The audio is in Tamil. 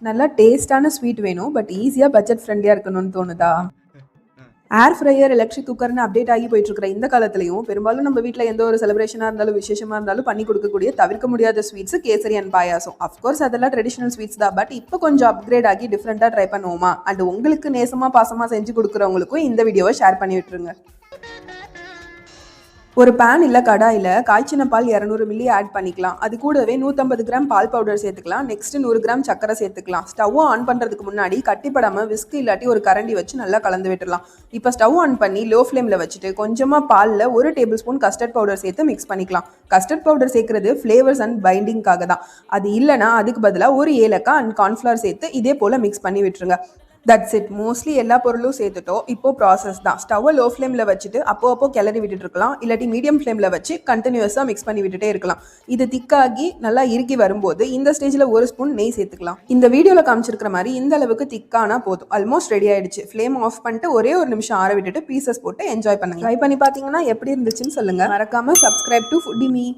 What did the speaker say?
நல்லா டேஸ்டான ஸ்வீட் வேணும், பட் ஈஸியாக பட்ஜெட் ஃப்ரெண்ட்லியாக இருக்கணும்னு தோணுதா? ஏர் ஃப்ரையர், எலக்ட்ரிக் குக்கர்னு அப்டேட் ஆகி போயிட்டு இருக்கிற இந்த காலத்துலையும் பெரும்பாலும் நம்ம வீட்டில் எந்த ஒரு செலிப்ரேஷனாக இருந்தாலும் விசேஷமாக இருந்தாலும் பண்ணி கொடுக்கக்கூடிய தவிர்க்க முடியாத sweets kesari and payasam. Of course அதெல்லாம் ட்ரெடிஷனல் ஸ்வீட்ஸ் தான், பட் இப்போ கொஞ்சம் அப்கிரேட் ஆகி டிஃப்ரெண்ட்டாக ட்ரை பண்ணுவோமா? அண்ட் உங்களுக்கு நேசமாக பாசமாக செஞ்சு கொடுக்குறவங்களுக்கும் இந்த வீடியோவை ஷேர் பண்ணி விட்டுருங்க. ஒரு பேன் இல்லை கடாயில் காய்ச்சின பால் 200 மில்லி ஆட் பண்ணிக்கலாம். அது கூடவே 150 கிராம் பால் பவுடர் சேர்த்துக்கலாம். நெக்ஸ்ட் 100 கிராம் சக்கரை சேர்த்துக்கலாம். ஸ்டவ் ஆன் பண்ணுறதுக்கு முன்னாடி கட்டிப்படாமல் விஸ்க் இல்லாட்டி ஒரு கரண்டி வச்சு நல்லா கலந்து விட்டுடலாம். இப்போ ஸ்டவ் ஆன் பண்ணி லோ ஃப்ளேமில் வச்சுட்டு கொஞ்சமாக பாலில் 1 டேபிள் ஸ்பூன் கஸ்டர்ட் பவுடர் சேர்த்து மிக்ஸ் பண்ணிக்கலாம். கஸ்டர்ட் பவுடர் சேர்க்குறது ஃப்ளேவர்ஸ் அண்ட் பைண்டிங்காக தான். அது இல்லைனா அதுக்கு பதிலாக ஒரு ஏலக்காய் அண்ட் கார்ன்ஃப்ளவர் சேர்த்து இதே போல் மிக்ஸ் பண்ணி விட்டுருங்க. That's it. மோஸ்ட்லி எல்லா பொருளும் சேர்த்துட்டோம். இப்போ ப்ராசஸ் தான். ஸ்டவ்வை லோ ஃப்ளேமில் வச்சுட்டு அப்போ கிளறி விட்டுட்டு இருக்கலாம். இல்லாட்டி மீடியம் ஃப்ளேமில் வச்சு கண்டினியூஸாக மிக்ஸ் பண்ணி விட்டுட்டே இருக்கலாம். இது திக்காகி நல்லா இறுகி வரும்போது இந்த ஸ்டேஜில் 1 ஸ்பூன் நெய் சேர்த்துக்கலாம். இந்த வீடியோவில் காமிச்சிருக்கிற மாதிரி இந்த அளவுக்கு திக்கானா போதும். ஆல்மோஸ்ட் ரெடி ஆயிடுச்சு. ஃப்ளேம் ஆஃப் பண்ணிட்டு ஒரே ஒரு நிமிஷம் ஆற விட்டுட்டு பீசஸ் போட்டு என்ஜாய் பண்ணுங்க. ட்ரை பண்ணி பார்த்தீங்கன்னா எப்படி இருந்துச்சுன்னு சொல்லுங்க. மறக்காம சப்ஸ்கிரைப் டு ஃபுட்டி மீ.